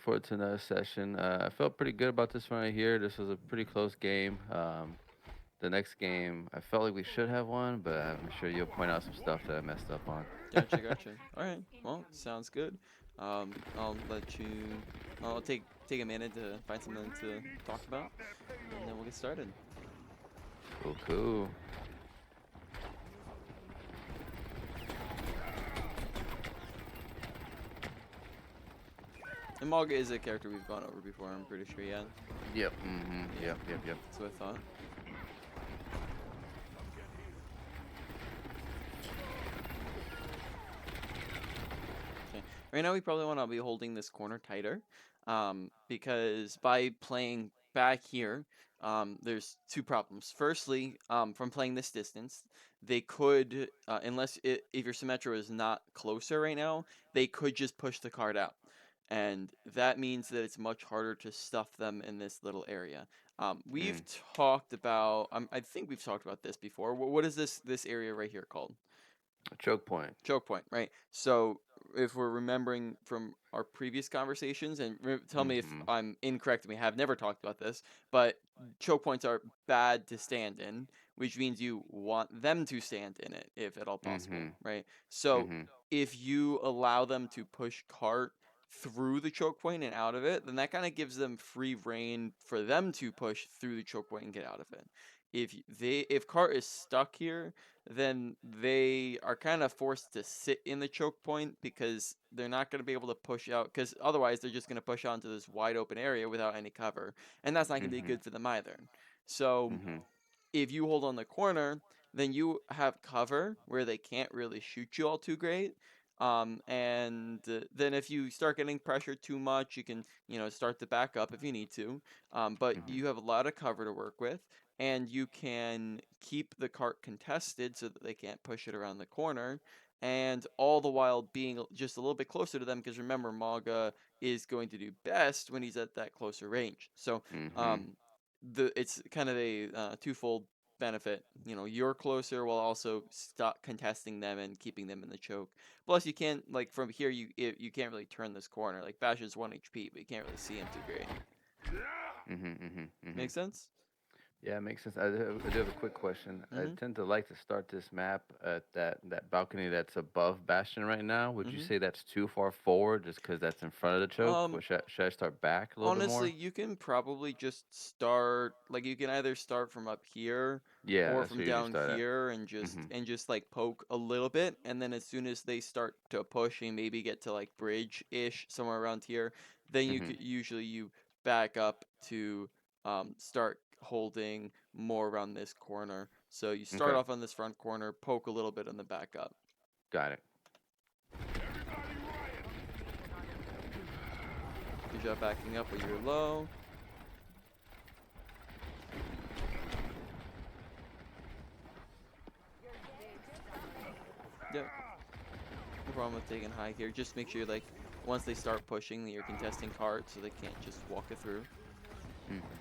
forward to another session. I felt pretty good about this one right here. This was a pretty close game. The next game, I felt like we should have won, but I'm sure you'll point out some stuff that I messed up on. Gotcha, gotcha. All right. Well, sounds good. I'll let you. I'll take a minute to find something to talk about, and then we'll get started. Cool, cool. And Mauga is a character we've gone over before. I'm pretty sure. Yeah. Yep. Mm-hmm. Yeah. Yep. That's what I thought. Okay. Right now, we probably want to be holding this corner tighter, because by playing back here, there's two problems. Firstly, from playing this distance, they could, if your Symmetra is not closer right now, they could just push the card out. And that means that it's much harder to stuff them in this little area. We've Mm. talked about, I think we've talked about this before. What is this area right here called? A choke point. Choke point, right? So if we're remembering from our previous conversations, and tell me if Mm-hmm. I'm incorrect, and we have never talked about this, but choke points are bad to stand in, which means you want them to stand in it if at all possible, Mm-hmm. right? So Mm-hmm. if you allow them to push cart through the choke point and out of it, then that kind of gives them free reign for them to push through the choke point and get out of it. If cart is stuck here, then they are kind of forced to sit in the choke point because they're not going to be able to push out, because otherwise they're just going to push out into this wide open area without any cover, and that's not going to be Mm-hmm. good for them either. So Mm-hmm. if you hold on the corner, then you have cover where they can't really shoot you all too great. And then if you start getting pressured too much, you can, start to back up if you need to. But Mm-hmm. you have a lot of cover to work with, and you can keep the cart contested so that they can't push it around the corner. And all the while being just a little bit closer to them, because remember, Maga is going to do best when he's at that closer range. So, Mm-hmm. um, it's kind of a twofold benefit. You're closer while also stop contesting them and keeping them in the choke. Plus, you can't, like, from here you can't really turn this corner. Like, Bash is 1 HP, but you can't really see him too great. Mm-hmm. Mm-hmm. Mm-hmm. Make sense? Yeah, it makes sense. I do have a quick question. I Mm-hmm. tend to like to start this map at that balcony that's above Bastion right now. Would you Mm-hmm. say that's too far forward just because that's in front of the choke? Or Um, should I start back a little bit Honestly, more? you can probably just start, like, you can either start from up here Yeah, or that's from where you usually down start at. here and just Mm-hmm. like poke a little bit, and then as soon as they start to push and maybe get to like bridge-ish somewhere around here, then you Mm-hmm. could usually you back up to start holding more around this corner. So you start Okay, off on this front corner, poke a little bit on the back up. got it. Good job backing up when you're low. Yep. No problem with taking high here. Just make sure, like, once they start pushing, that you're contesting cards so they can't just walk it through. Mm-hmm.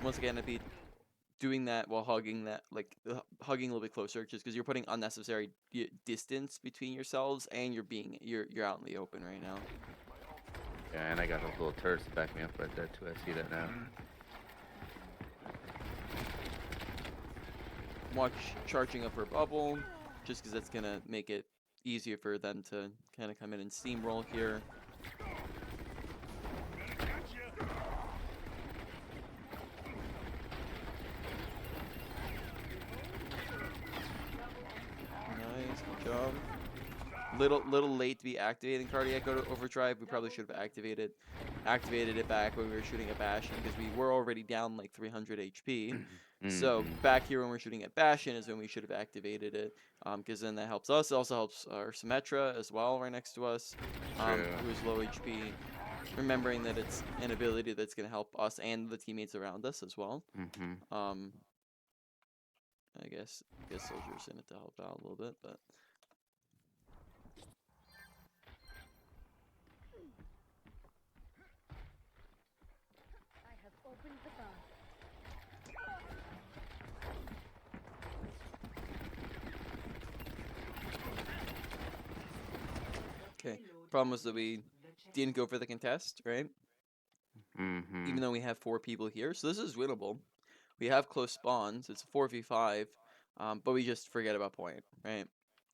Once again, I'd be doing that while hugging that, like, hugging a little bit closer, just because you're putting unnecessary distance between yourselves, and you're out in the open right now. Yeah, and I got those little turrets to back me up right there too. I see that now. Mm. Watch charging up her bubble, just because that's gonna make it easier for them to kind of come in and steamroll here. Nice, good job. Little late to be activating cardiac overdrive. We probably should have activated it back when we were shooting at Bastion, because we were already down like 300 HP. So Mm-hmm. back here when we're shooting at Bastion is when we should have activated it, because then that helps us. It also helps our Symmetra as well, right next to us, True. who is low HP. Remembering that it's an ability that's going to help us and the teammates around us as well. Mm-hmm. Um, I guess Soldier's in it to help out a little bit, but Okay. Problem was that we didn't go for the contest, right? Mm-hmm. Even though we have 4 people here, so this is winnable. We have close spawns. It's a 4v5, but we just forget about point, right?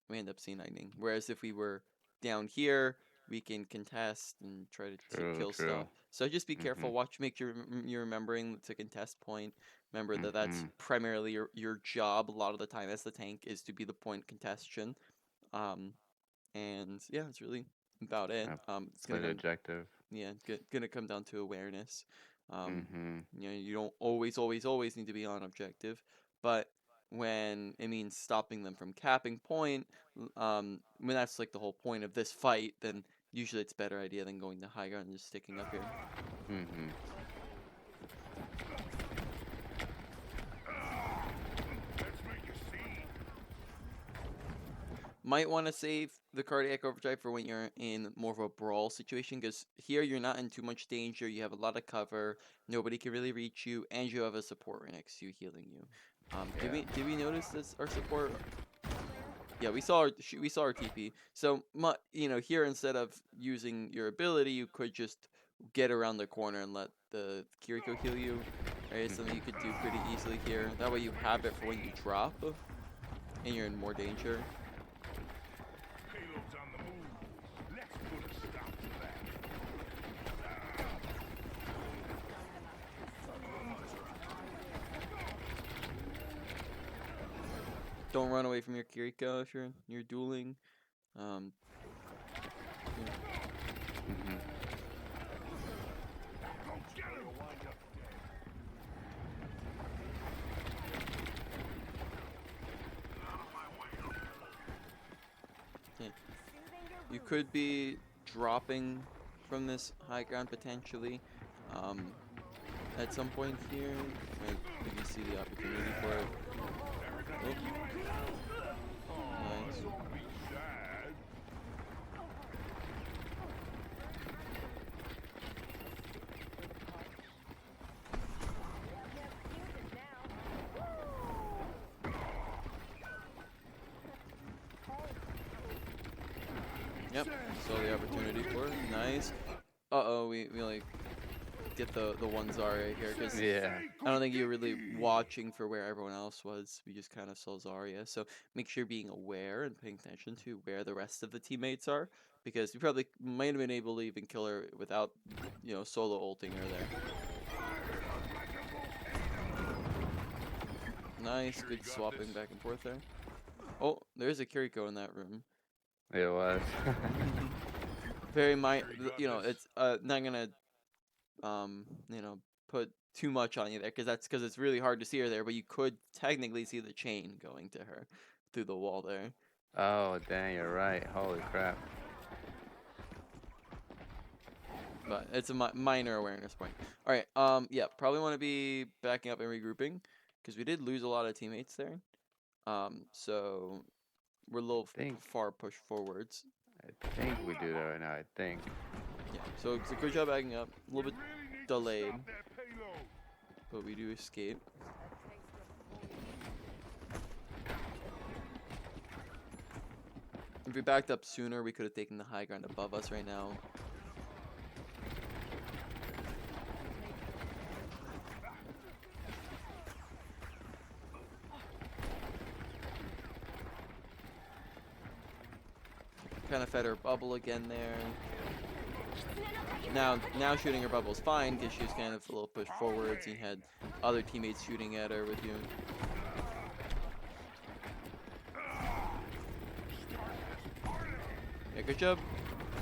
We end up C9ing. Whereas if we were down here, we can contest and try to True, kill true. stuff. So just be Mm-hmm. careful. Watch, make sure you're remembering to contest point. Remember that that's Mm-hmm. primarily your job a lot of the time as the tank is to be the point congestion. Um, and yeah, that's really about it. It's Play gonna the come, objective. yeah, gonna come down to awareness. Um, Mm-hmm. you don't always need to be on objective, but when it means stopping them from capping point, when that's like the whole point of this fight, then usually it's a better idea than going to high ground and just sticking up here. Mm-hmm. Might want to save the cardiac overdrive for when you're in more of a brawl situation, because here you're not in too much danger. You have a lot of cover. Nobody can really reach you, and you have a support right next to you healing you. Did Yeah. we notice this? Our support. Yeah, we saw our TP. So, here instead of using your ability, you could just get around the corner and let the Kiriko heal you. Right, it's something you could Mm-hmm. do pretty easily here. That way you have it for when you drop, and you're in more danger. Payload's on the move. Let's put a stop to that. Don't run away from your Kiriko if you're dueling. Um, yeah. Mm-hmm. Okay. You could be dropping from this high ground potentially. Um, at some point here, if you see the opportunity for it. Oh, nice. Yep, saw the opportunity for it. Nice. Uh-oh, we like get the one Zarya here because Yeah. I don't think you're really watching for where everyone else was. We just kind of saw Zarya. So make sure you're being aware and paying attention to where the rest of the teammates are, because you probably might have been able to even kill her without, solo ulting her there. Nice, good swapping back and forth there. Oh, there's a Kiriko in that room. It was. Very it's not gonna um, you know, put too much on you there, because it's really hard to see her there, but you could technically see the chain going to her through the wall there. Oh, dang, you're right. Holy crap. But it's a minor awareness point. All right, yeah, probably want to be backing up and regrouping because we did lose a lot of teammates there. So we're a little Think far pushed forwards. I think we do that right now, I think. Yeah, so it's a good job backing up. A little bit delayed, That payload. but we do escape. If we backed up sooner, we could have taken the high ground above us right now. Kind of fed her bubble again there. Now shooting her bubble is fine because she was kind of a little pushed forwards. You had other teammates shooting at her with you. Yeah, good job.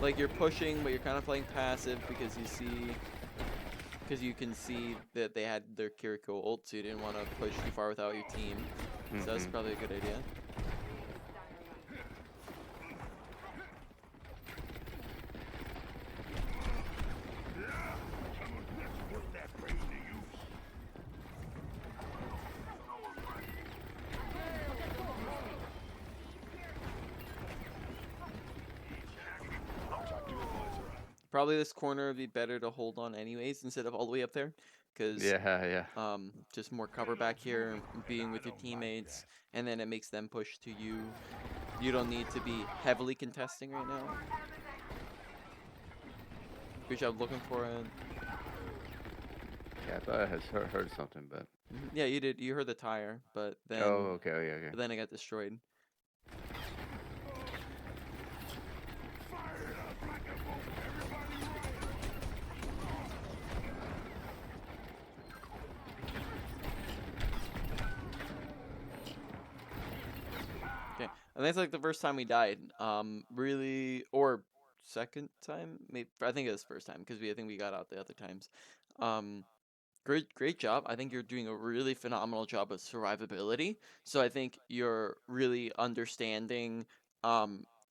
Like, you're pushing, but you're kind of playing passive because you can see that they had their Kiriko ult, so you didn't want to push too far without your team. So that's probably a good idea. Probably this corner would be better to hold on anyways instead of all the way up there, because Yeah, yeah. just more cover back here, being with your teammates, and then it makes them push to you. You don't need to be heavily contesting right now. Good job looking for it. Yeah, I thought I had heard something, but Yeah, you did. You heard the tire, oh, okay, okay, okay. but then it got destroyed. Okay, and that's like the first time we died. Really, or second time? Maybe I think it was first time because I think we got out the other times. Um, great job. I think you're doing a really phenomenal job of survivability. So I think you're really understanding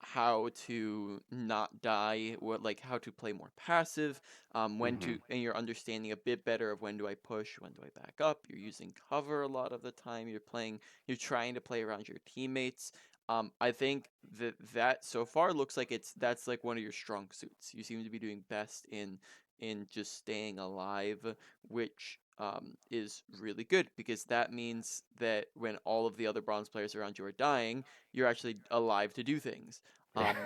how to not die, what like how to play more passive, when to Mhm. and you're understanding a bit better of when do I push, when do I back up. You're using cover a lot of the time. You're trying to play around your teammates. I think that so far looks like that's like one of your strong suits. You seem to be doing best in just staying alive, which is really good because that means that when all of the other bronze players around you are dying, you're actually alive to do things. Yeah. Um,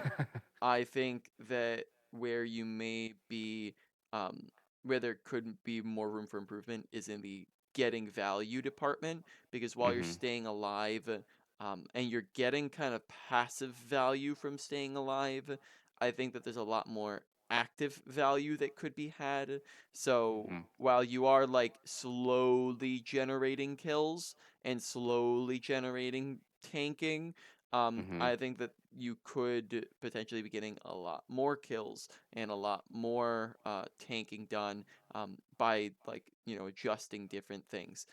I think that where you may be, um, where there could be more room for improvement is in the getting value department because while you're Mhm. staying alive, and you're getting kind of passive value from staying alive, I think that there's a lot more active value that could be had. So Mhm. while you are like slowly generating kills and slowly generating tanking, Mhm. I think that you could potentially be getting a lot more kills and a lot more tanking done by like adjusting different things.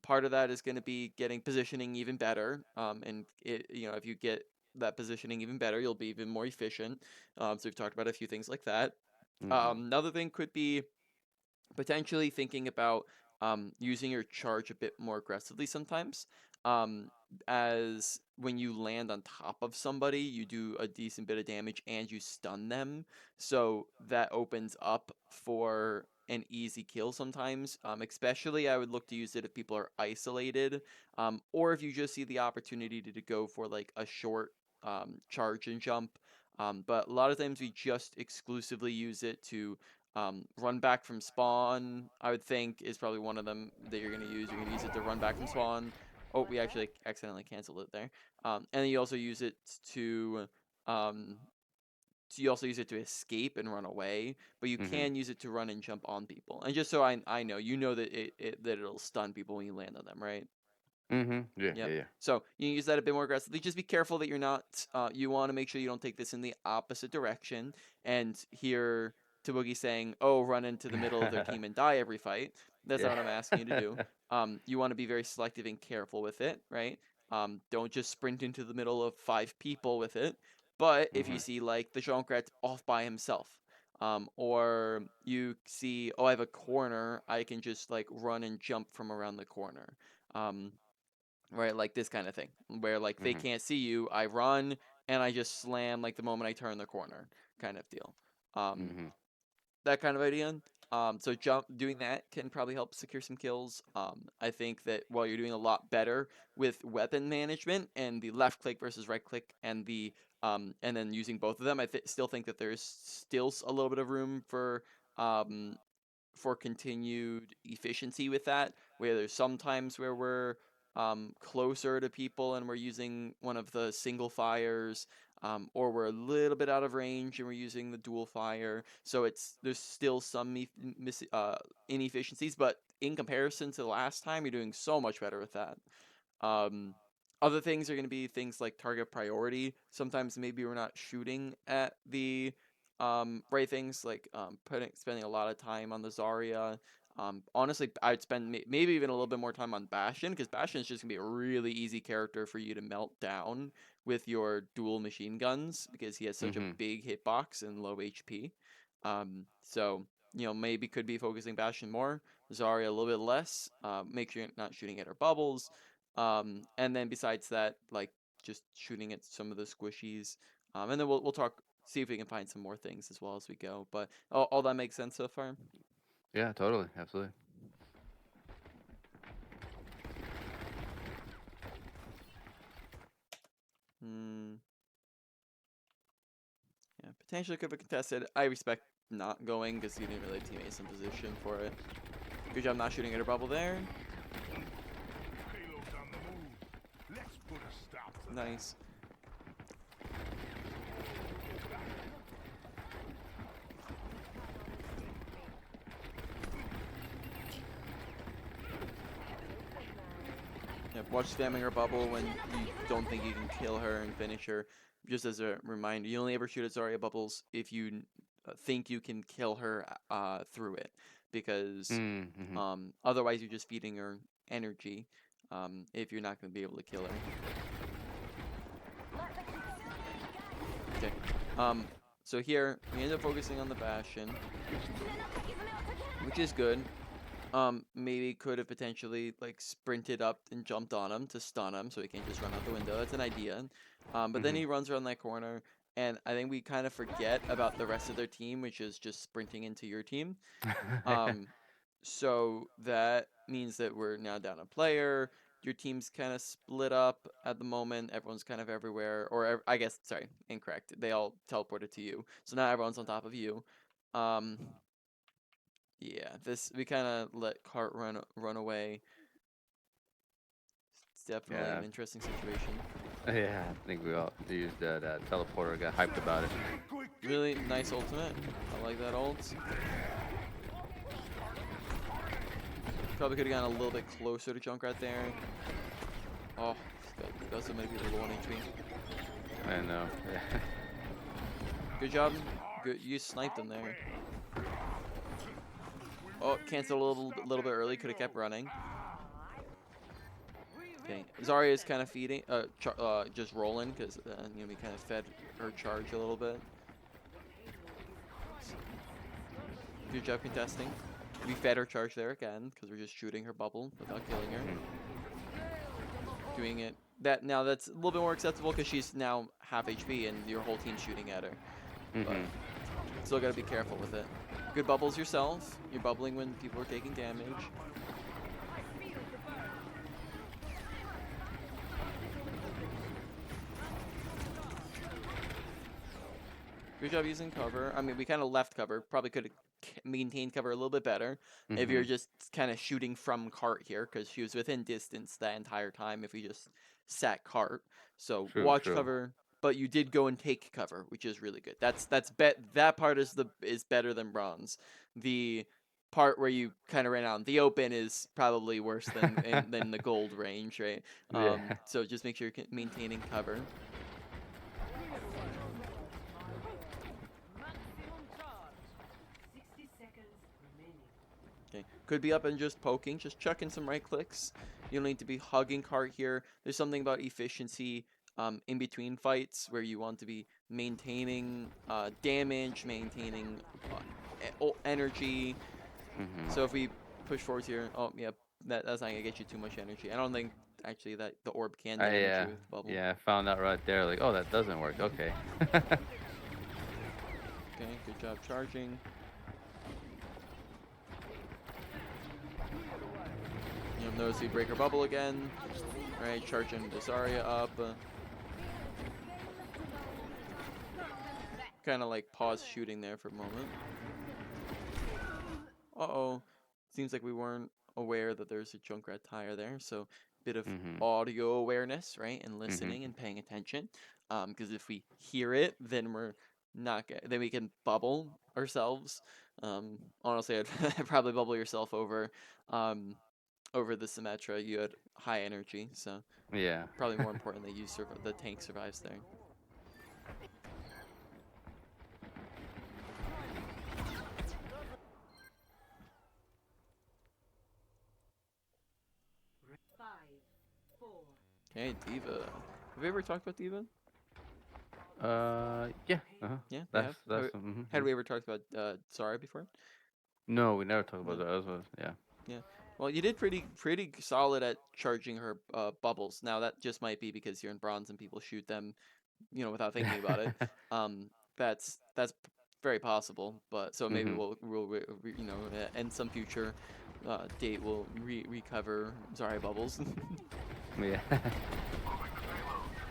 Part of that is going to be getting positioning even better, and if you get that positioning even better, you'll be even more efficient. So we've talked about a few things like that. Mhm. Another thing could be potentially thinking about using your charge a bit more aggressively sometimes. Um, as when you land on top of somebody, you do a decent bit of damage and you stun them. So that opens up for an easy kill sometimes. Especially, I would look to use it if people are isolated, or if you just see the opportunity to go for like a short charge and jump. But a lot of times we just exclusively use it to run back from spawn, I would think, is probably one of them that you're going to use. You're going to use it to run back from spawn. Oh, we actually accidentally canceled it there. And then you also use it to um, you also use it to escape and run away, but you Mhm. can use it to run and jump on people. And just so I know, you know that that it'll stun people when you land on them, right? Mhm. Yeah, yeah, Yep. yeah. So you can use that a bit more aggressively. Just be careful that you're not. You want to make sure you don't take this in the opposite direction and hear Tabugi saying, "Oh, run into the middle of their team and die every fight." That's not Yeah. what I'm asking you to do. You want to be very selective and careful with it, right? Don't just sprint into the middle of 5 people with it. But if you Mhm. see like the Junkrat off by himself, or you see, oh, I have a corner, I can just like run and jump from around the corner. Um, right? Like this kind of thing, where like they Mhm. can't see you. I run and I just slam like the moment I turn the corner, kind of deal. Um, Mhm. that kind of idea. So doing that can probably help secure some kills. I think that while you're doing a lot better with weapon management and the left click versus right click and then using both of them, I still think that there's still a little bit of room um, for continued efficiency with that, where there's sometimes where we're closer to people and we're using one of the single fires, or we're a little bit out of range and we're using the dual fire. So there's still some inefficiencies, but in comparison to the last time, you're doing so much better with that. Um, Other things are going to be things like target priority. Sometimes maybe we're not shooting at the right things, like spending a lot of time on the Zarya. Honestly, I'd spend maybe even a little bit more time on Bastion because Bastion is just gonna be a really easy character for you to melt down with your dual machine guns because he has such a Mhm. big hitbox and low HP. So maybe could be focusing Bastion more, Zarya a little bit less. Make sure you're not shooting at her bubbles. And then besides that, like just shooting at some of the squishies. And then we'll talk, see if we can find some more things as well as we go. But all that makes sense so far. Yeah, totally. Absolutely. Hmm. Yeah, potentially could be contested. I respect not going because you didn't really have teammates in position for it. Good job not shooting at her bubble there. Payload's on the move. Let's put a stop to that. Nice. Yep, watch spamming her bubble when you don't think you can kill her and finish her. Just as a reminder, you only ever shoot at Zarya bubbles if you think you can kill her through it, because Mm-hmm. otherwise you're just feeding her energy if you're not going to be able to kill her. Okay. So here we end up focusing on the Bastion, which is good. Maybe could have potentially like sprinted up and jumped on him to stun him so he can't just run out the window. That's an idea. But then he runs around that corner, and I think we kind of forget about the rest of their team, which is just sprinting into your team. So that means that we're now down a player. Your team's kind of split up at the moment. Everyone's kind of everywhere, or I guess, sorry, incorrect. They all teleported to you, so now everyone's on top of you. Yeah, we kind of let Cart run away. It's definitely Yeah. an interesting situation. Yeah, I think we all used that teleporter, got hyped about it. Really nice ultimate. I like that ult. Probably could have gone a little bit closer to Junkrat there. Oh, got so many people low on HP. I know. Yeah. Good job. Good, you sniped them there. Oh, canceled a little bit early. Could have kept running. Okay, Zarya is kind of feeding, just rolling because we kind of fed her charge a little bit. Good job contesting. We fed her charge there again because we're just shooting her bubble without killing her. Doing it now that's a little bit more acceptable because she's now half HP and your whole team's shooting at her. But still gotta be careful with it. Good bubbles yourself. You're bubbling when people are taking damage. Good job using cover. I mean, we kind of left cover. Probably could have maintained cover a little bit better if you're just kind of shooting from Cart here, because she was within distance that entire time if we just sat Cart. So watch True. cover, but you did go and take cover, which is really good. That part is better than bronze. The part where you kind of ran out in the open is probably worse than the gold range, right? Yeah. So just make sure you're maintaining cover. Okay. Could be up and just poking, just chucking some right clicks. You don't need to be hugging Cart here. There's something about efficiency in between fights where you want to be maintaining damage, maintaining energy. So if we push forward here, oh yeah, that's not gonna get you too much energy. I don't think actually that the orb can damage you with bubble. Yeah, I found out right there. Like, oh, that doesn't work. Okay. Okay, good job charging. You'll notice we break our bubble again. Right, charging the Zarya up. Kind of like pause shooting there for a moment. Uh-oh. Seems like we weren't aware that there's a Junkrat tire there, so bit of audio awareness, right, and listening and paying attention. Because if we hear it, then we're not then we can bubble ourselves. Honestly, I'd probably bubble yourself over the Symmetra. You had high energy, so Yeah. probably more important that the tank survives there. Okay, D.Va. Have we ever talked about D.Va? Yeah. Yeah, we That's have. that's. Had we ever talked about Zarya before? No, we never talked about No. that. Yeah. Yeah. Well, you did pretty solid at charging her bubbles. Now that just might be because you're in bronze and people shoot them, without thinking about it. That's very possible. But so maybe we'll in some future date we'll recover Zarya bubbles. Yeah.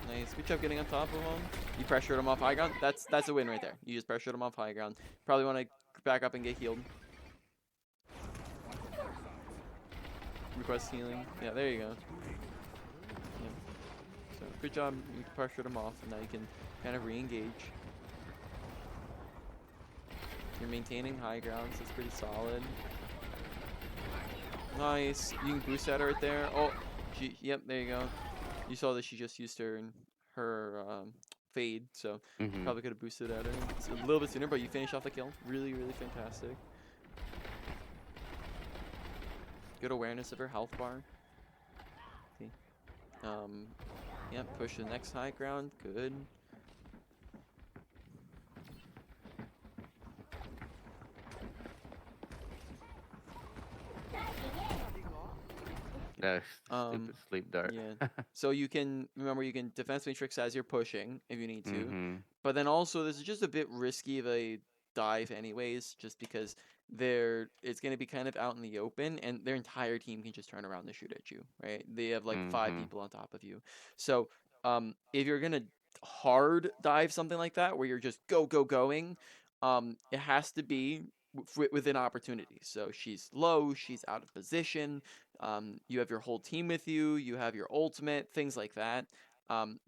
Nice. Good job getting on top of him. You pressured him off high ground. That's a win right there. You just pressured him off high ground. Probably want to back up and get healed. Request healing. Yeah, there you go. Yeah. So good job. You pressured him off, and now you can kind of re-engage. You're maintaining high ground, so it's pretty solid. Nice. You can boost at her right there. Oh, yep, there you go. You saw that she just used her fade, so Mm-hmm. probably could have boosted at her a little bit sooner, but you finish off the kill. Really, really fantastic. Good awareness of her health bar. Okay. Yeah, push the next high ground. Good. That's stupid sleep dart. Yeah. So you can remember you can defense matrix as you're pushing if you need to, Mm-hmm. but then also this is just a bit risky of a dive anyways, just because it's going to be kind of out in the open and their entire team can just turn around and shoot at you, right? They have like 5 Mm-hmm. people on top of you. So if you're going to hard dive something like that where you're just going, it has to be within opportunity. So she's low, she's out of position, you have your whole team with you, you have your ultimate, things like that.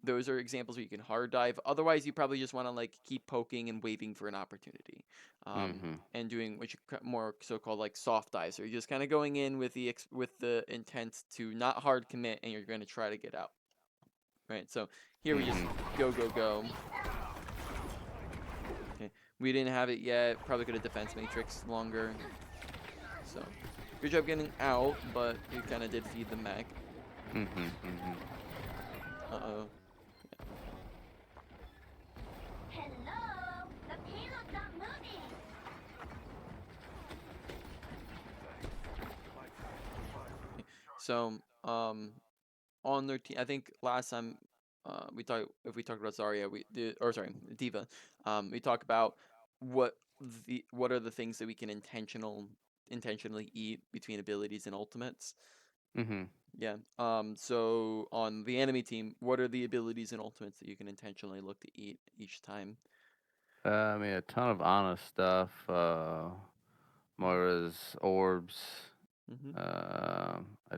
Those are examples where you can hard dive. Otherwise, you probably just want to like keep poking and waiting for an opportunity, Mm-hmm. and doing what you more so-called like soft dives, or you're just kind of going in with the intent to not hard commit, and you're going to try to get out. Right. So here we just Mm-hmm. go. Okay. We didn't have it yet. Probably could have defense matrix longer. So good job getting out, but you kind of did feed the mech. Mm-hmm. Mm-hmm. Uh-oh. Hello? The payload's not moving. So, on their team, I think last time, we talked about Zarya, Diva, we talked about what what are the things that we can intentionally eat between abilities and ultimates. Mm-hmm. Yeah. So on the enemy team, what are the abilities and ultimates that you can intentionally look to eat each time? I mean, a ton of honest stuff. Moira's orbs. Mm-hmm. I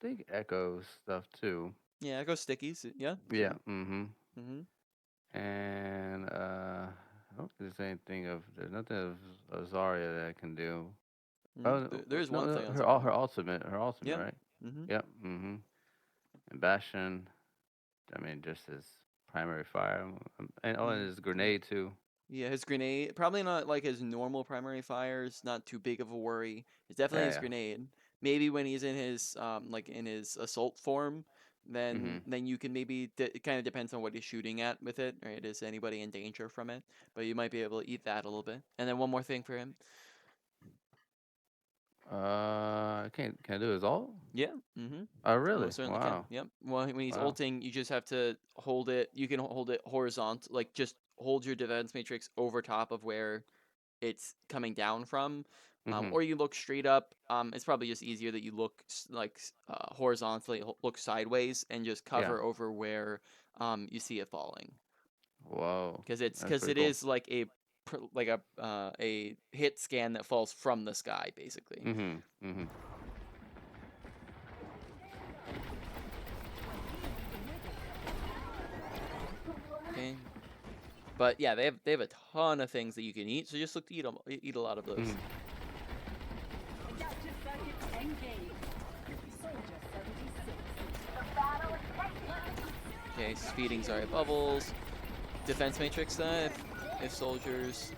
think Echo stuff too. Yeah, go stickies. Yeah, Yeah. sure. Mm-hmm. Mm-hmm. And I don't think there's nothing of Zarya that I can do. Mm-hmm. Oh There's no, one no, thing on her Zarya. ultimate, Yep. right? Mm-hmm. Yep. Mm-hmm. And Bastion, I mean, just his primary fire, and his grenade too. Yeah, his grenade, probably not like his normal primary fire is not too big of a worry. It's definitely his Yeah. grenade. Maybe when he's in his like in his assault form, Mm-hmm. then you can maybe it kind of depends on what he's shooting at with it, right? Is anybody in danger from it? But you might be able to eat that a little bit. And then one more thing for him. I can't. Can I do his ult? Yeah. Mm-hmm. Oh, You really? most certainly can. Wow. Yep. Well, when he's Wow. ulting, you just have to hold it. You can hold it horizontal, like just hold your defense matrix over top of where it's coming down from, Mm-hmm. or you look straight up. It's probably just easier that you look horizontally, look sideways, and just Yeah. cover over where you see it falling, Whoa. That's because pretty it cool. is like a hit scan that falls from the sky, basically. Mm-hmm. Mm-hmm. Okay. But yeah, they have a ton of things that you can eat, so just look to eat a lot of those. Mm-hmm. Adaptive circuits engaged. Soldier 76. The battle is taking. Okay, feeding Zarya bubbles. Defense matrix if soldiers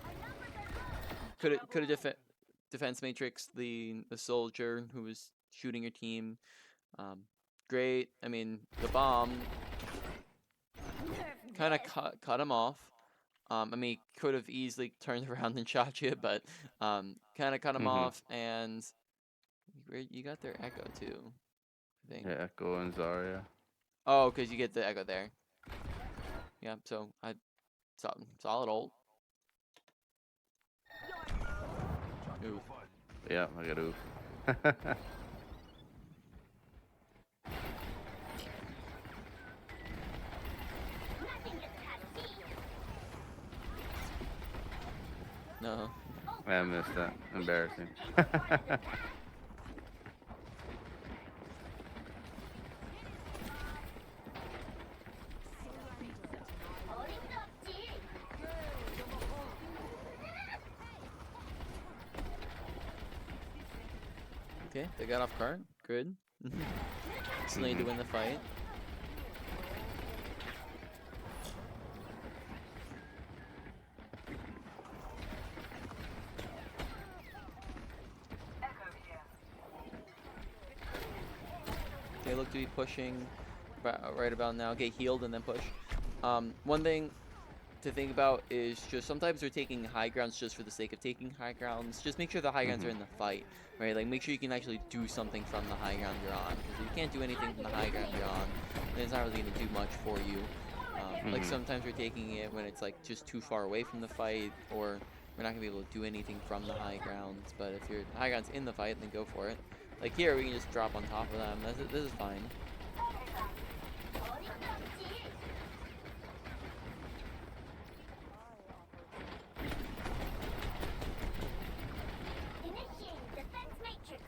could have defense matrix the soldier who was shooting your team. Great. I mean, the bomb kind of cut him off. I mean, could have easily turned around and shot you, but kind of cut him Mm-hmm. off, and you got their echo too, I think. Yeah, Echo and Zarya. Oh, because you get the echo there. Yeah, so solid ult. Oof. Yeah, I got oof. Nothing gets past me. No. I missed that. Embarrassing. 어림도 없지. Okay, they got off guard. Good. Slay to win the fight. They look to be pushing right about now. Get healed and then push. One thing to think about is just sometimes they're taking high grounds just for the sake of taking high grounds. Just make sure the high grounds are in the fight, right? Like make sure you can actually do something from the high ground you're on. Because if you can't do anything from the high ground you're on, then it's not really going to do much for you. Like sometimes we're taking it when it's like just too far away from the fight, or we're not going to be able to do anything from the high grounds. But if your high ground's in the fight, then go for it. Like here, we can just drop on top of them. This is fine. 어림도 없지. Initiating defense matrix.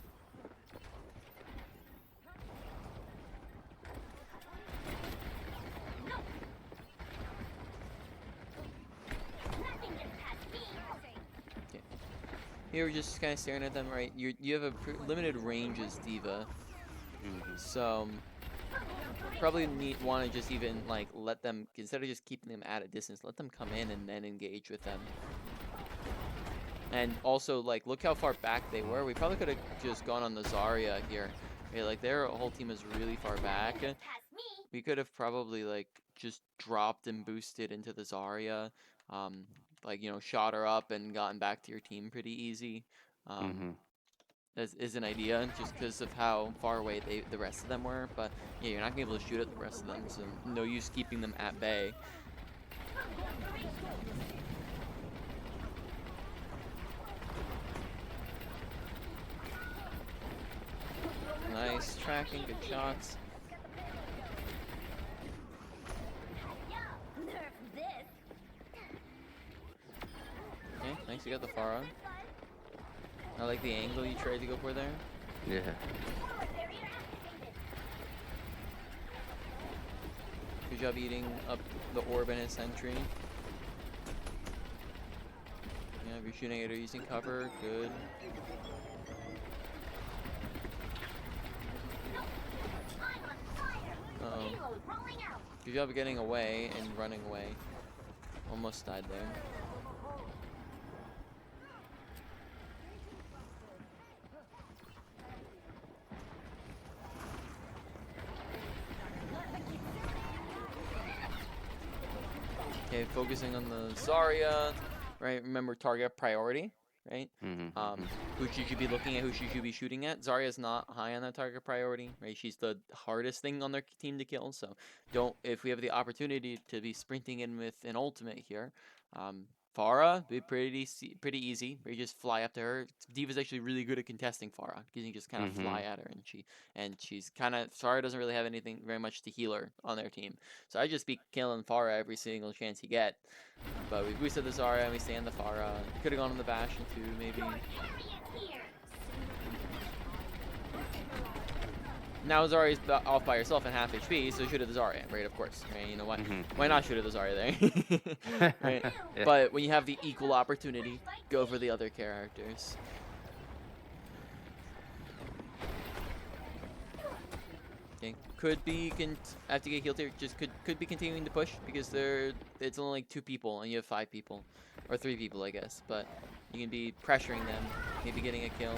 Nothing gets past me. Here we're just kind of staring at them, right? You have a limited range as Diva, so probably want to just even like let them, instead of just keeping them at a distance, let them come in and then engage with them. And also, like, look how far back they were. We probably could have just gone on the Zarya here. Okay, like their whole team is really far back. Past me. We could have probably like just dropped and boosted into the Zarya, like, you know, shot her up and gotten back to your team pretty easy. Is an idea, just because of how far away the rest of them were. But yeah, you're not gonna be able to shoot at the rest of them, so no use keeping them at bay. Nice tracking, good shots. Nerf this. Okay, nice, you got the Pharah. I like the angle you tried to go for there. Yeah. Good job eating up the orb and his sentry. Yeah, if you're shooting it or using cover, good. Uh-oh. Payload rolling out. Good job getting away and running away. Almost died there. Okay, focusing on the Zarya, right? Remember, target priority, right? Who she should be looking at, who she should be shooting at. Zarya's not high on that target priority, right? She's the hardest thing on their team to kill, so if we have the opportunity to be sprinting in with an ultimate here, Pharah, be pretty easy. Where you just fly up to her. Diva's actually really good at contesting Pharah, because you just kind of fly at her, and she's kind of, Pharah doesn't really have anything very much to heal her on their team. So I just be killing Pharah every single chance you get. But we boosted the Zarya and we stand the Pharah. Could have gone on the Bastion too, maybe. Now Zarya's off by herself at half HP, so shoot at the Zarya, right? Of course, right? You know what? Why not shoot at the Zarya there? Right? Yeah. But when you have the equal opportunity, go for the other characters. Okay, could be I have to get healed here. Just could be continuing to push because it's only like 2 people and you have 5 people, or 3 people, I guess. But you can be pressuring them, maybe getting a kill.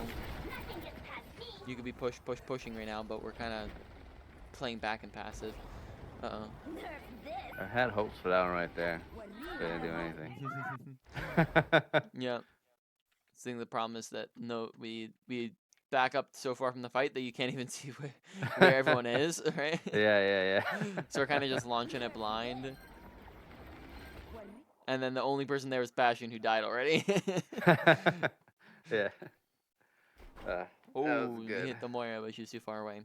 You could be pushing right now, but we're kind of playing back and passive. Uh-oh. I had hopes for that one right there. Didn't do anything. Yeah. Seeing the problem is that we back up so far from the fight that you can't even see where everyone is, right? Yeah. So we're kind of just launching it blind. And then the only person there was Bastion, who died already. Yeah. Oh, you hit the Moira, but she's too far away.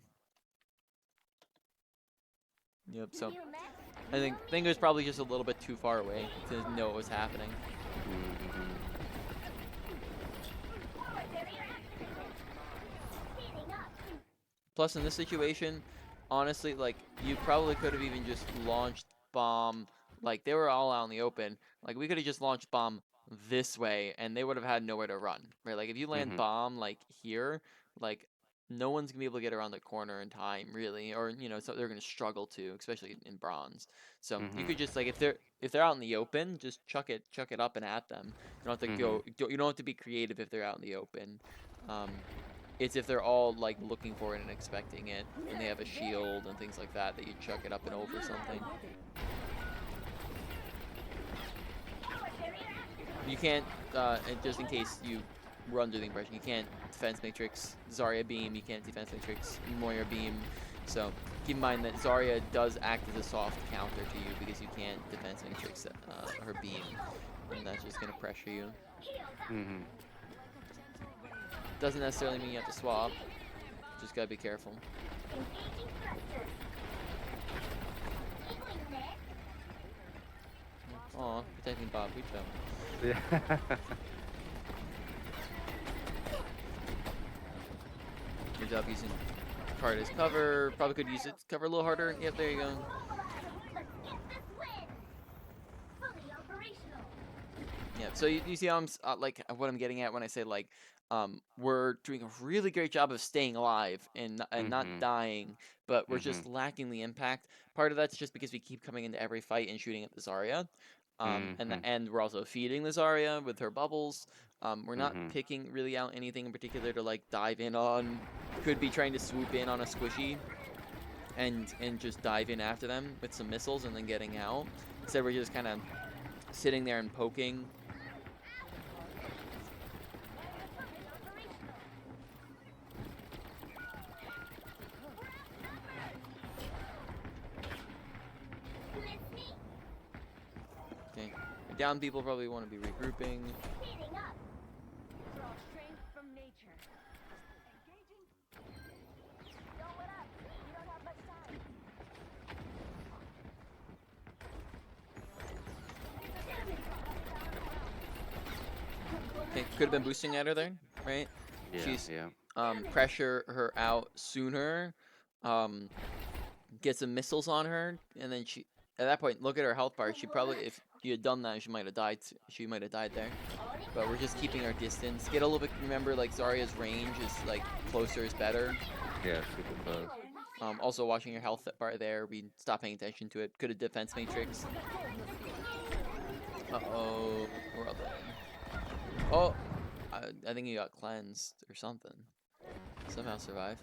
Yep, so I think it was probably just a little bit too far away to know what was happening. Plus, in this situation, honestly, like you probably could have even just launched bomb. Like they were all out in the open. Like we could have just launched bomb this way, and they would have had nowhere to run. Right? Like if you land Mhm. bomb like here, like no one's gonna be able to get around the corner in time, really, or so they're gonna struggle to, especially in bronze. So you Mhm. could just like if they're out in the open, just chuck it up and at them. You don't have to Mhm. you don't have to be creative if they're out in the open. Um, it's if they're all like looking for it and expecting it, and they have a shield and things like that, that you chuck it up and over something. You can't, and just in case you were under the impression, you can't defense matrix Zarya beam, you can't defense matrix Moira beam. So keep in mind that Zarya does act as a soft counter to you because you can't defense matrix her beam, and that's just gonna pressure you. Mhm. Doesn't necessarily mean you have to swap. Just gotta be careful. Engaging thrusters. Giggling net. Aw, protecting Bob, we fell. Yeah. Good job using card as cover. Probably could use it to cover a little harder. Yep, there you go. Let's get this win. Fully operational. Yeah, so you see how I'm like what I'm getting at when I say like we're doing a really great job of staying alive and not Mhm. dying, but we're just Mhm. lacking the impact. Part of that's just because we keep coming into every fight and shooting at the Zarya. Mhm. And we're also feeding the Zarya with her bubbles. We're not Mhm. picking really out anything in particular to like dive in on. Could be trying to swoop in on a squishy and just dive in after them with some missiles and then getting out. Instead, we're just kind of sitting there and poking. Miss me? Okay, down people probably want to be regrouping. Speeding up. Draw strength from nature. Engaging. Blow it up. You don't have much time. Okay, could have been boosting at her there, right? Yeah. She's Yeah. pressure her out sooner, um, get some missiles on her, and then she at that point look at her health bar. She probably if you had done that, she might have died. She might have died there. But we're just keeping our distance. Get a little bit. Remember, like Zarya's range is like closer is better. Yeah. Super close. Also watching your health bar there. We stopped paying attention to it. Could have defense matrix. Uh-oh, we're all dead. Oh, I think you got cleansed or something. Somehow survive.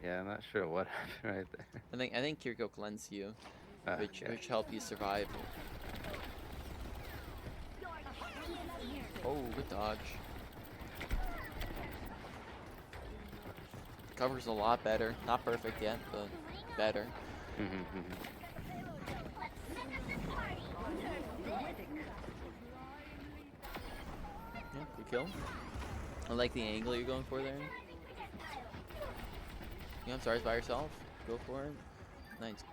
Yeah. I'm not sure what happened right there. I think Kiriko cleansed you, which Okay. helped you survive. Oh, good dodge. Cover's a lot better. Not perfect yet, but better. Mhm. Mhm. Yeah, good kill. I like the angle you're going for there. Yeah, I'm sorry, it's by yourself. Go for it. Nice.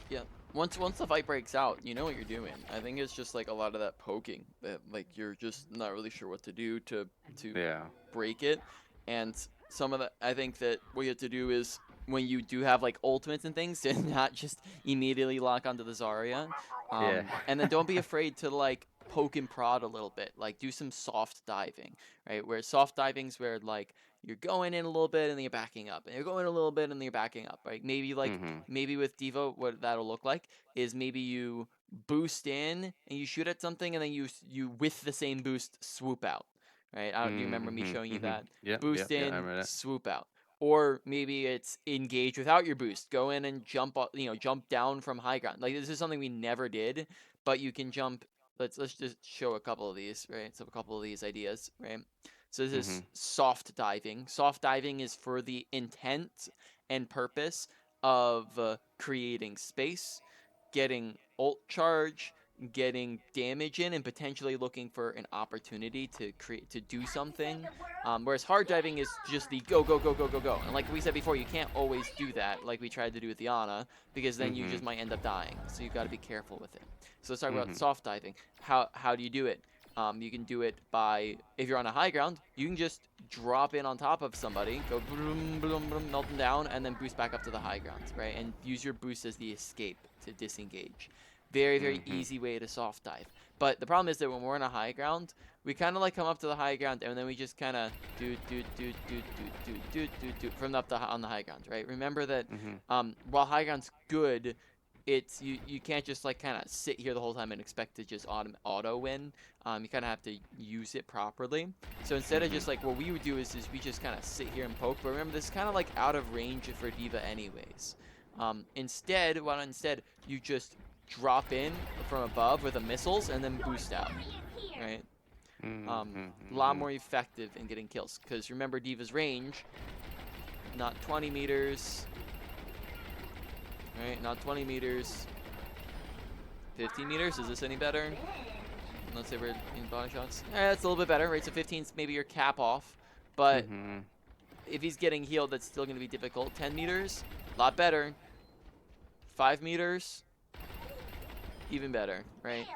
Yeah. Once the fight breaks out, you know what you're doing. I think it's just like a lot of that poking that like you're just not really sure what to do to Yeah. break it. And some of the I think that what you have to do is when you do have like ultimates and things to not just immediately lock onto the Zarya. Yeah. And then don't be afraid to like poke and prod a little bit. Like do some soft diving, right? Where soft diving's where like you're going in a little bit and then you're backing up. And you're going a little bit and then you're backing up, right? Mhm. Maybe with Devo, what that'll look like is maybe you boost in and you shoot at something and then you with the same boost swoop out. Right? I don't, do you remember me Mhm. showing you Mhm. that? Yep. Boost Yep. Yeah. I in, remember that. swoop out. Or maybe it's engage without your boost. Go in and jump, jump down from high ground. Like this is something we never did, but you can jump. Let's just show a couple of these, right? So a couple of these ideas, right? So this is Mhm. soft diving. Soft diving is for the intent and purpose of creating space, getting ult charge, getting damage in, and potentially looking for an opportunity to create to do something. Whereas hard diving is just the go go go go go go. And like we said before, you can't always do that like we tried to do with Diana because then you just Mhm. might end up dying. So you've got to be careful with it. So let's talk about Mhm. soft diving. How do you do it? You can do it by, if you're on a high ground, you can just drop in on top of somebody, go boom, boom, boom, melt them down, and then boost back up to the high ground, right? And use your boost as the escape to disengage. Very, very easy way to soft dive. But the problem is that when we're on a high ground, we kind of like come up to the high ground and then we just kind of do from up on the high ground, right? Remember that while high ground's good, it's you can't just like kind of sit here the whole time and expect to just auto win. You kind of have to use it properly. So instead of just like what we would do is we just kind of sit here and poke. But remember, this is kind of like out of range for D.Va anyways. Instead you just drop in from above with the missiles and then boost out, right? A lot more effective in getting kills because remember D.Va's range, not 20 meters. Right, not 20 meters. 15 meters, is this any better? Let's say we're in body shots. That's a little bit better, right? So 15's maybe your cap off. But if he's getting healed, that's still going to be difficult. 10 meters, a lot better. 5 meters, even better, right?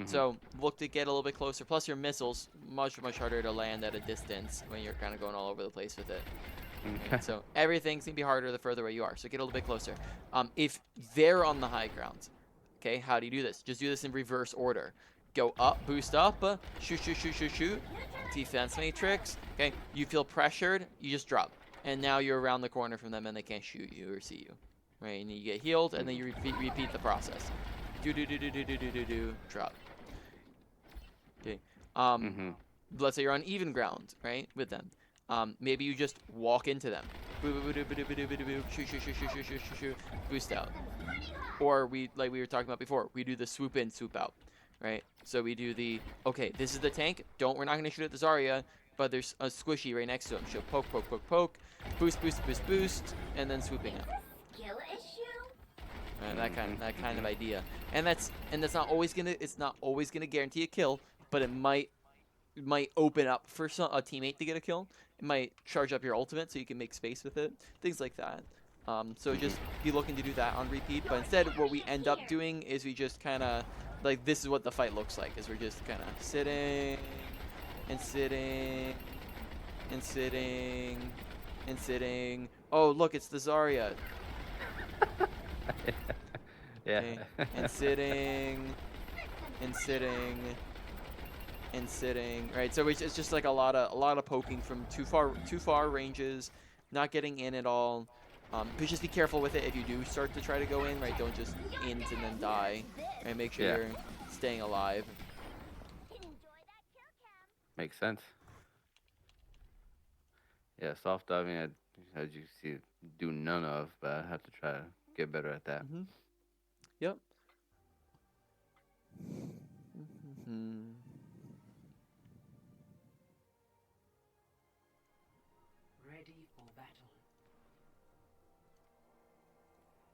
So look to get a little bit closer. Plus your missiles, much harder to land at a distance when you're kind of going all over the place with it. Right? So everything's gonna be harder the further away you are. So get a little bit closer. If they're on the high ground, okay, how do you do this? Just do this in reverse order. Go up, boost up, shoot. Defense matrix. Okay, you feel pressured, you just drop, and now you're around the corner from them, and they can't shoot you or see you, right? And you get healed, and then you repeat the process. Drop. Okay. Let's say you're on even ground, right, with them. Maybe you just walk into them. Shoot. Boost out. Or like we were talking about before, we do the swoop in, swoop out, right? So we do the, okay, this is the tank. We're not going to shoot at the Zarya, but there's a squishy right next to him. So poke. Boost, and then swooping out. That kind of idea. And that's not always gonna guarantee a kill, but it might open up for a teammate to get a kill. It might charge up your ultimate so you can make space with it. Things like that. So just be looking to do that on repeat. But instead, what we end up doing is we just kind of, like, this is what the fight looks like. Is we're just kind of sitting. Oh, look, it's the Zarya. Yeah. Okay. And sitting. Right. So it's just like a lot of poking from too far ranges, not getting in at all. But just be careful with it if you do start to try to go in. Right. Don't just int and then die. Right. Make sure you're staying alive. Makes sense. Yeah, soft diving, as you see, do none of, but I have to try to get better at that. Yep. Ready for battle.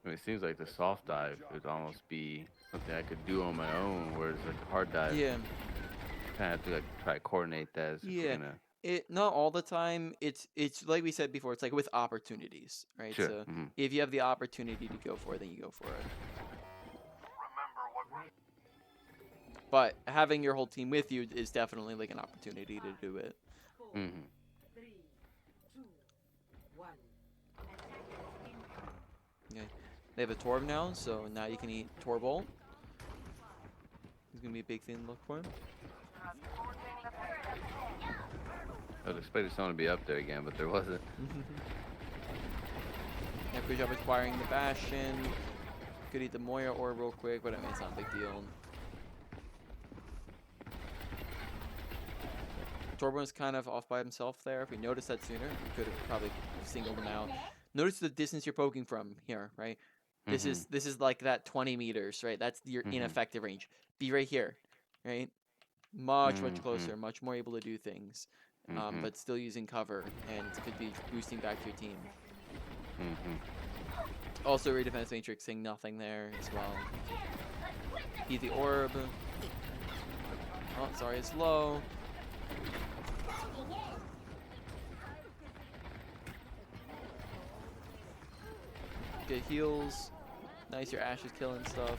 I mean, it seems like the soft dive would almost be something I could do on my own, whereas like the hard dive, Yeah. kind of have to like try to coordinate that. If we're gonna... It not all the time. It's like we said before. It's like with opportunities, right? Sure. So if you have the opportunity to go for it, then you go for it. But having your whole team with you is definitely like an opportunity to do it. 4, 3, 2, 1. Okay. They have a Torb now, so now you can eat Torbol. It's gonna be a big thing to look for. I was expecting someone to be up there again, but there wasn't. Yeah, good job acquiring the Bastion. Could eat the Moya orb real quick, but I mean, it's not a big deal. Torbjorn's kind of off by himself there. If we noticed that sooner, we could have probably singled him out. Notice the distance you're poking from here, right? This is like that 20 meters, right? That's your ineffective range. Be right here, right? Much closer, much more able to do things, but still using cover and could be boosting back to your team. Also, redefense matrixing nothing there as well. Eat the orb. Oh, sorry, it's low. Get heals. Nice, your Ashe is killing stuff.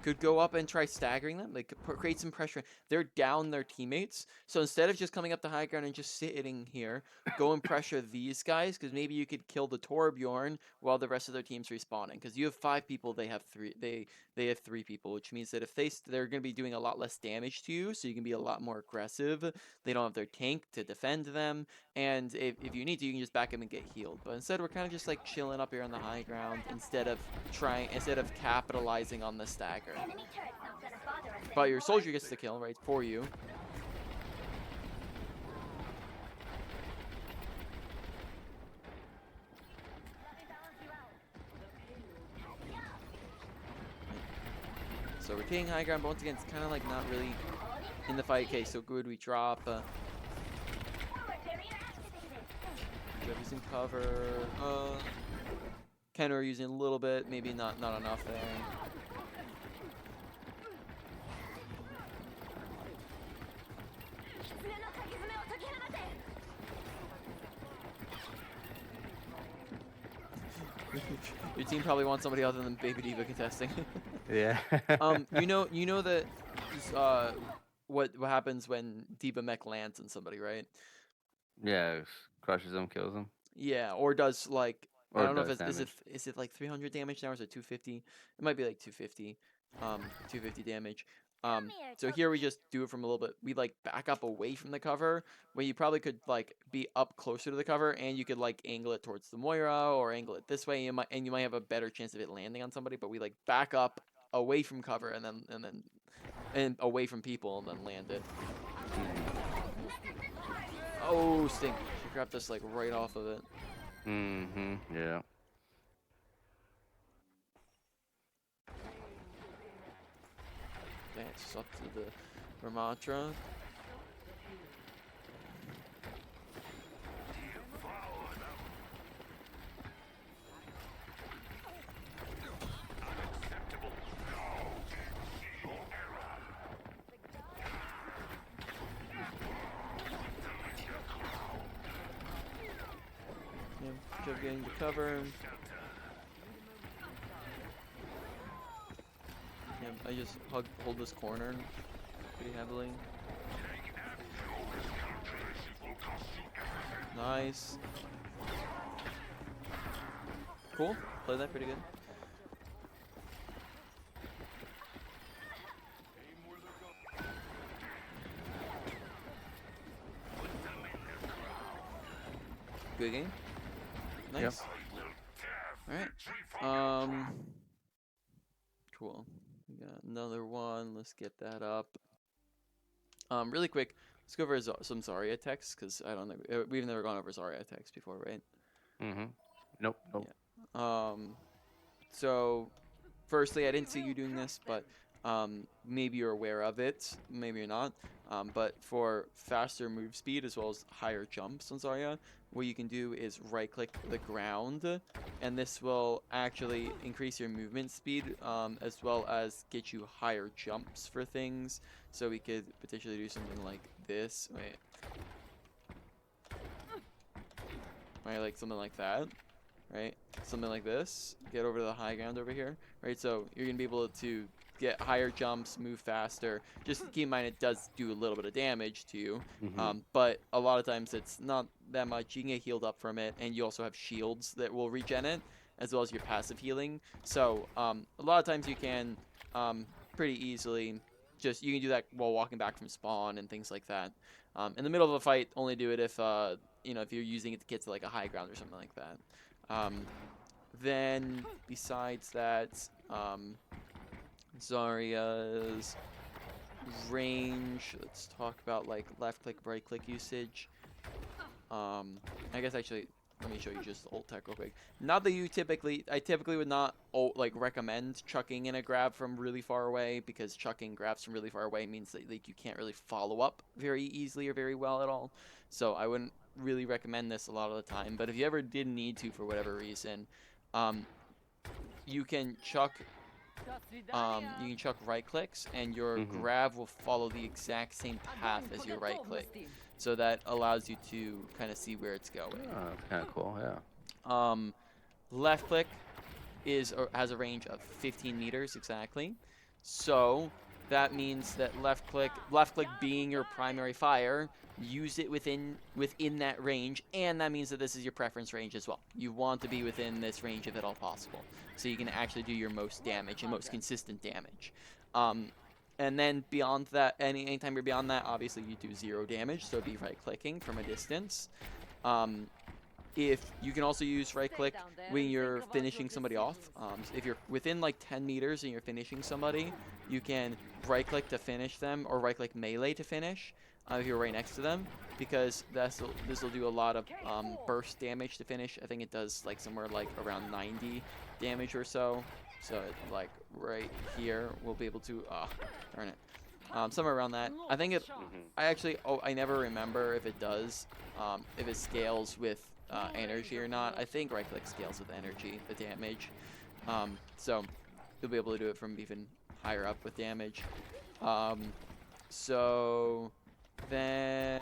could go up and try staggering them. They could create some pressure. They're down their teammates. So instead of just coming up the high ground and just sitting here, go and pressure these guys, because maybe you could kill the Torbjorn while the rest of their team's respawning. Because you have 5 people, they have 3. They have 3 people, which means that if they're going to be doing a lot less damage to you, so you can be a lot more aggressive. They don't have their tank to defend them, and if you need to, you can just back them and get healed. But instead, we're kind of just like chilling up here on the high ground instead of capitalizing on the stagger. Enemy turret's not gonna bother us But your anymore. soldier gets the kill, right, for you. Let me balance you out. So we're taking high ground, but once again, it's kind of like not really in the fight. Okay, so good, we drop. Forward barrier activated. Jeff using cover. Kenner using a little bit, maybe not enough there. Your team probably wants somebody other than Baby Diva contesting. Yeah. You know that what happens when Diva Mech lands on somebody, right? Yeah, crushes them, kills them. Yeah, or does like I Or don't know if does it's damage. is it like 300 damage now or is it 250? It might be like 250. 250 damage. So here we just do it from a little bit. We like back up away from the cover, where you probably could like be up closer to the cover, and you could like angle it towards the Moira or angle it this way. You might have a better chance of it landing on somebody. But we like back up away from cover and away from people and then land it. Oh, stink! She grabbed us like right off of it. Mm-hmm. Yeah. That's up to the Ramatra. Yeah, Joe getting the cover. Yeah, I just hold this corner pretty heavily. Nice. Cool. Played that pretty good. Good game. Nice. All right. Cool. We got another one. Let's get that up. Really quick. Let's go over some Zarya text because I don't know. We've never gone over Zarya text before, right? Mm-hmm. Nope. Nope. Yeah. So, firstly, I didn't see you doing this, but maybe you're aware of it. Maybe you're not. But for faster move speed as well as higher jumps on Zarya, what you can do is right-click the ground, and this will actually increase your movement speed as well as get you higher jumps for things. So we could potentially do something like this. Wait. Right, like something like that. Right? Something like this. Get over to the high ground over here. Right, so you're going to be able to get higher jumps, move faster. Just keep in mind it does do a little bit of damage to you. Mm-hmm. But a lot of times it's not that much. You can get healed up from it, and you also have shields that will regen it, as well as your passive healing. So a lot of times you can pretty easily you can do that while walking back from spawn and things like that. In the middle of a fight, only do it if if you're using it to get to like a high ground or something like that. Then besides that, Zarya's range. Let's talk about like left click, right click usage. I guess actually, let me show you just the ult tech real quick. Not that I typically would not recommend chucking in a grab from really far away, because chucking grabs from really far away means that like you can't really follow up very easily or very well at all. So I wouldn't really recommend this a lot of the time. But if you ever did need to for whatever reason, you can chuck right clicks, and your grab will follow the exact same path as your right click. So that allows you to kind of see where it's going. Oh, that's kind of cool. Yeah. Left click has a range of 15 meters exactly. So that means that left click being your primary fire, use it within that range, and that means that this is your preference range as well. You want to be within this range if at all possible, so you can actually do your most damage and most consistent damage. And then beyond that, anytime you're beyond that, obviously you do 0 damage, so be right clicking from a distance. If you can also use right click when you're finishing somebody off. If you're within like 10 meters and you're finishing somebody, you can right click to finish them, or right click melee to finish if you're right next to them, because this will do a lot of burst damage to finish. I think it does like somewhere like around 90 damage or so. So like right here, we'll be able to darn it. Somewhere around that. I think it. I never remember if it does, if it scales with energy or not. I think right click scales with energy, the damage. So you'll be able to do it from even higher up with damage. So then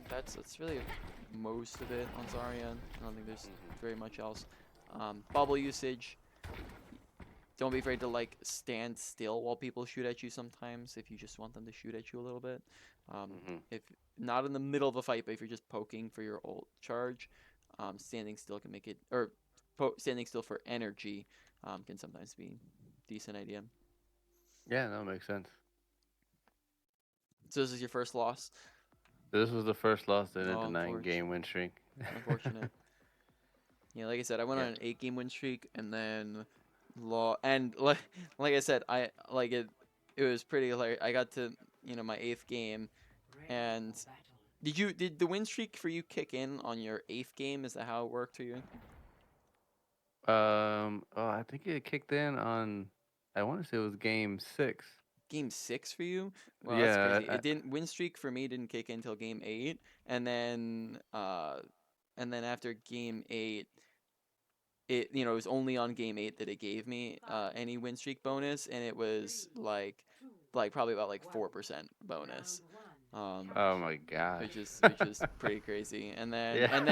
that's really most of it on Zarya. I don't think there's very much else. Bubble usage. Don't be afraid to like stand still while people shoot at you sometimes if you just want them to shoot at you a little bit. If not in the middle of a fight, but if you're just poking for your ult charge, standing still can make it, or standing still for energy can sometimes be a decent idea. Yeah, that makes sense. So this is your first loss. This was the first loss in a Oh, 9-game win streak. Unfortunate. Yeah, like I said, I went on an 8-game win streak, and then like I said, I like it. It was pretty hilarious. I got to my 8th game, Ready and for battle. did the win streak for you kick in on your 8th game? Is that how it worked for you? Oh, I think it kicked in on. I want to say it was game 6. Game 6 for you? Well, that's Yeah, crazy. It didn't win streak for me didn't kick in until game 8, and then after game 8, it was only on game 8 that it gave me any win streak bonus, and it was like probably about like 4% bonus. oh my gosh. Which is pretty crazy. And then Yeah. and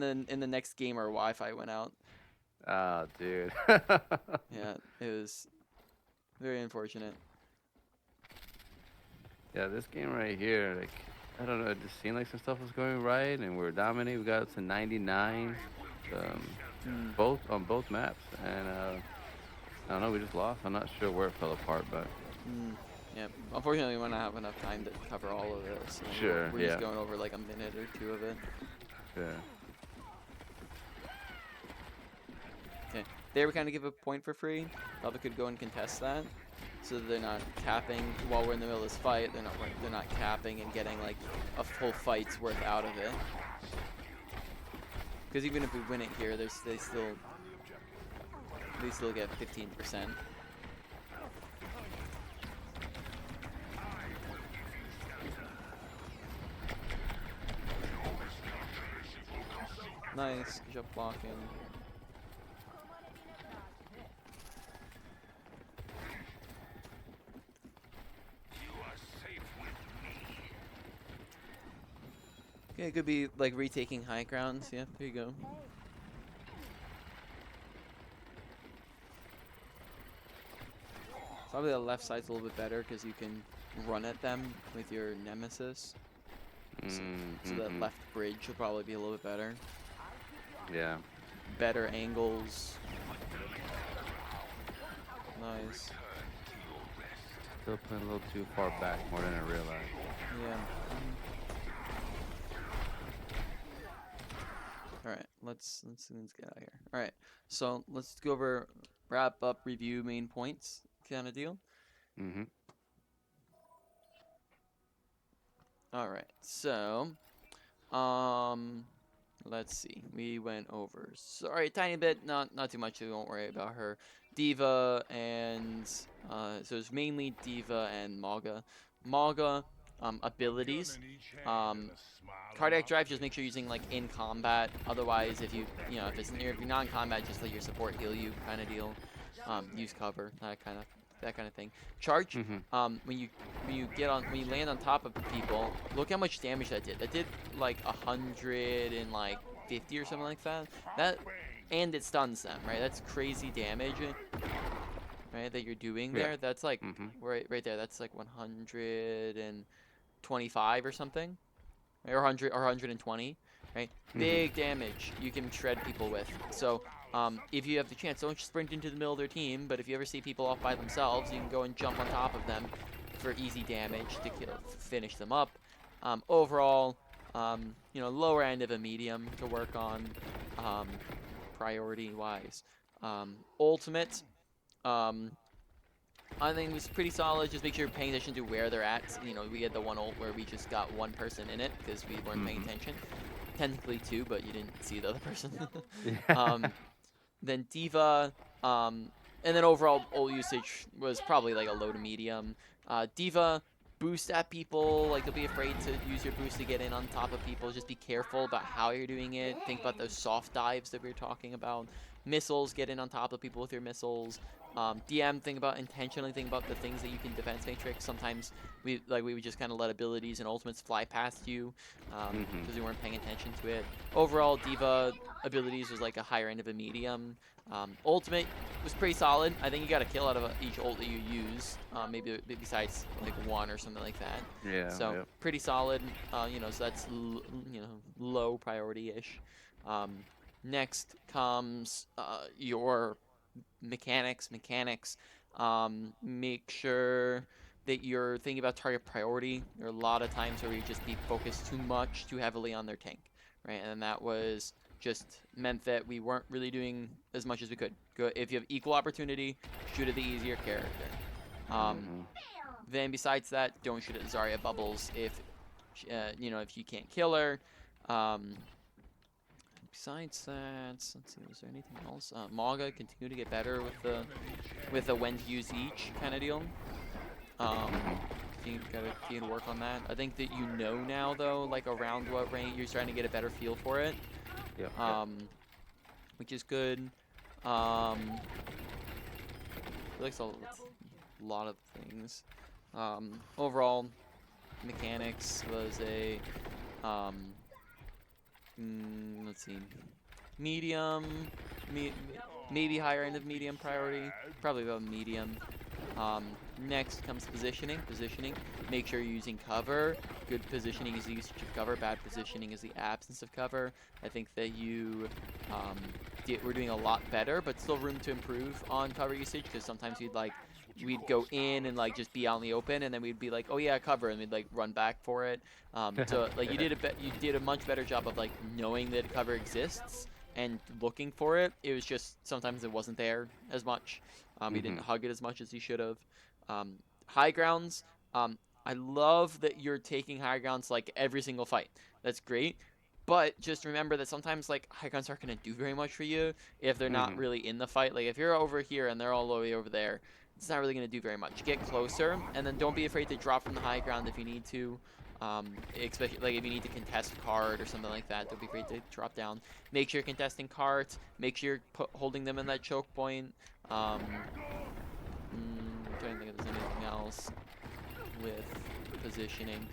then in the next game our Wi-Fi went out. Oh, dude. Yeah, it was very unfortunate. Yeah, this game right here, like, I don't know, it just seemed like some stuff was going right, and we were dominating. We got up to 99, on both maps, and I don't know, we just lost. I'm not sure where it fell apart, but Yeah, unfortunately we won't have enough time to cover all of this. Sure, We're yeah. just going over like a minute or 2 of it. yeah. Okay, they were kind of give a point for free. Probably could go and contest that, so that they're not capping while we're in the middle of this fight. They're not capping and getting like a full fight's worth out of it. Because even if we win it here, they still get 15%. Nice, jump blocking. Okay, it could be like retaking high grounds. Yeah, there you go. Probably the left side's a little bit better because you can run at them with your nemesis. So that left bridge will probably be a little bit better. Yeah. Better angles. Nice. Still playing a little too far back, more than I realized. Yeah. All right, let's get out of here. All right, so let's go over, wrap up, review main points kind of deal. All right, so let's see. We went over, sorry, a tiny bit, not too much. So don't worry about her. Diva and so it's mainly Diva and Mauga. Mauga abilities. Cardiac drive, just make sure you're using like in combat. Otherwise, if you're not in combat, just let your support heal you kind of deal. Use cover, that kind of thing. Charge. When you land on top of people, look how much damage that did. That did like 150 or something like that. And it stuns them, right? That's crazy damage. right, that you're doing Yeah. there, that's like Mm-hmm. right there. That's like 125 or something, or 100 or 120, right? Mm-hmm. Big damage you can shred people with. So if you have the chance, don't sprint into the middle of their team. But if you ever see people off by themselves, you can go and jump on top of them for easy damage to finish them up. Overall, lower end of a medium to work on, priority wise. Ultimate. Um, I think it was pretty solid. Just make sure you're paying attention to where they're at. We had the one ult where we just got one person in it because we weren't paying Mm-hmm. attention. Technically two, but you didn't see the other person. Yeah. Then Diva, and then overall ult usage was probably like a low to medium. Diva, boost at people. Like, don't be afraid to use your boost to get in on top of people. Just be careful about how you're doing it. Think about those soft dives that we were talking about. Missiles, get in on top of people with your missiles. DM, think about the things that you can defense matrix. Sometimes we would just kind of let abilities and ultimates fly past you Mm-hmm. because we weren't paying attention to it. Overall, Diva abilities was like a higher end of a medium. Ultimate was pretty solid. I think you got a kill out of each ult that you use, maybe besides like one or something like that. Yeah. So Yep. pretty solid. So that's low priority-ish. Next comes your mechanics. Make sure that you're thinking about target priority. There are a lot of times where we just be focused too heavily on their tank, right? And that was just meant that we weren't really doing as much as we could. If you have equal opportunity, shoot at the easier character. Mm-hmm. Then besides that, don't shoot at Zarya bubbles if if you can't kill her. Besides that, let's see, was there anything else? Mauga, continue to get better with the when to use each kind of deal. Gotta continue to work on that. I think that now though, like around what range you're starting to get a better feel for it. Yep. Yep. Which is good. I feel like it's a lot of things. Overall, mechanics was a let's see, medium, maybe higher end of medium priority, probably about medium. Next comes positioning. Make sure you're using cover. Good positioning is the usage of cover. Bad positioning is the absence of cover. I think that we're doing a lot better, but still room to improve on cover usage because sometimes we'd go in and like just be out in the open, and then we'd be like, oh yeah, cover, and we'd like run back for it. So like you did a much better job of like knowing that cover exists and looking for it. It was just sometimes it wasn't there as much. You didn't hug it as much as you should have. High grounds. I love that you're taking high grounds like every single fight. That's great. But just remember that sometimes like high grounds aren't going to do very much for you if they're not Mm-hmm. really in the fight. Like if you're over here and they're all the way over there, it's not really going to do very much. Get closer, and then don't be afraid to drop from the high ground if you need to. Especially like if you need to contest a card or something like that, don't be afraid to drop down. Make sure you're contesting cards. Make sure you're holding them in that choke point. I'm trying to think if there's anything else with positioning.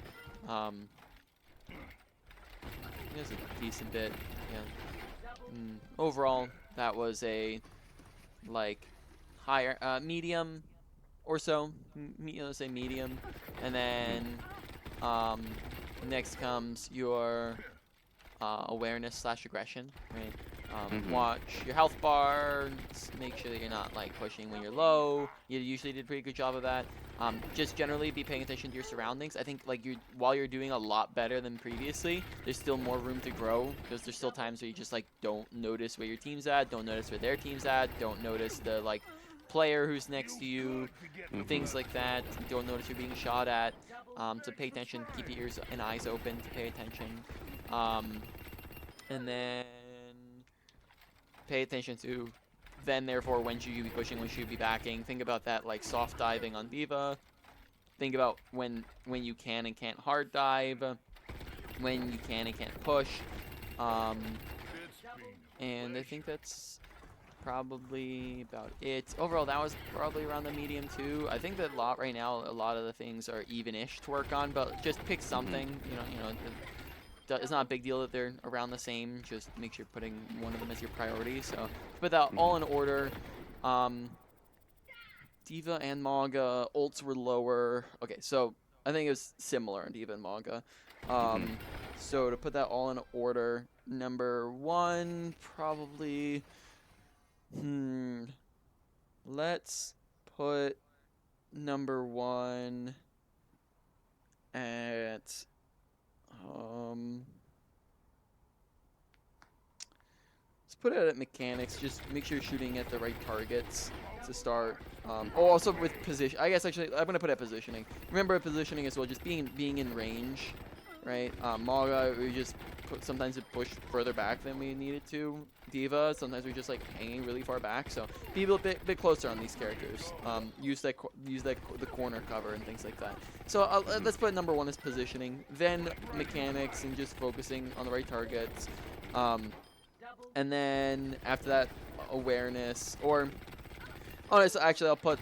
There's a decent bit. Yeah. Overall, that was a like higher, medium or so. Let's say medium, and then next comes your awareness / aggression, right? Watch your health bar. Make sure that you're not like pushing when you're low. You usually did a pretty good job of that. Just generally be paying attention to your surroundings. I think like while you're doing a lot better than previously, there's still more room to grow because there's still times where you just like don't notice where your team's at, don't notice where their team's at, don't notice the like player who's next to you, things like that. Don't notice you're being shot at. So pay attention, keep your ears and eyes open to pay attention. And then pay attention to therefore when should you be pushing, when should you be backing. Think about that like soft diving on Diva. Think about when you can and can't hard dive, when you can and can't push. And I think that's probably about it. Overall, that was probably around the medium too. I think that a lot of the things are even-ish to work on, but just pick something. It's not a big deal that they're around the same. Just make sure you're putting one of them as your priority. So put that all in order. Diva and Mauga, ults were lower. Okay, so I think it was similar in Diva and Mauga. Mhm. So to put that all in order, number one probably. Let's put number one at let's put it at mechanics. Just make sure you're shooting at the right targets to start. Oh, also with position. I guess actually I'm gonna put it at positioning. Remember positioning as well. Just being in range, right? Mauga, we just sometimes it pushed further back than we needed to. Diva, sometimes we're just like hanging really far back. So be a bit closer on these characters. The corner cover and things like that. So Mhm. let's put number one as positioning, then mechanics and just focusing on the right targets. And then after that, awareness or honestly, actually, I'll put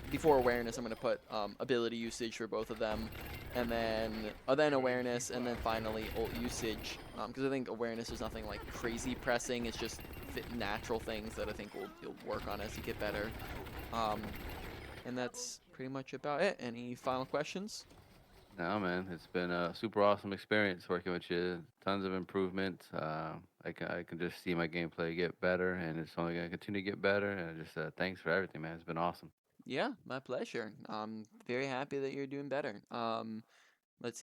before awareness, I'm gonna put ability usage for both of them, and then awareness, and then finally ult usage. Because I think awareness is nothing like crazy pressing. It's just natural things that I think you'll work on as you get better. Um, and that's pretty much about it. Any final questions? No, man, it's been a super awesome experience working with you. Tons of improvement. I can just see my gameplay get better, and it's only gonna continue to get better. And just thanks for everything, man. It's been awesome. Yeah, my pleasure. I'm very happy that you're doing better. Let's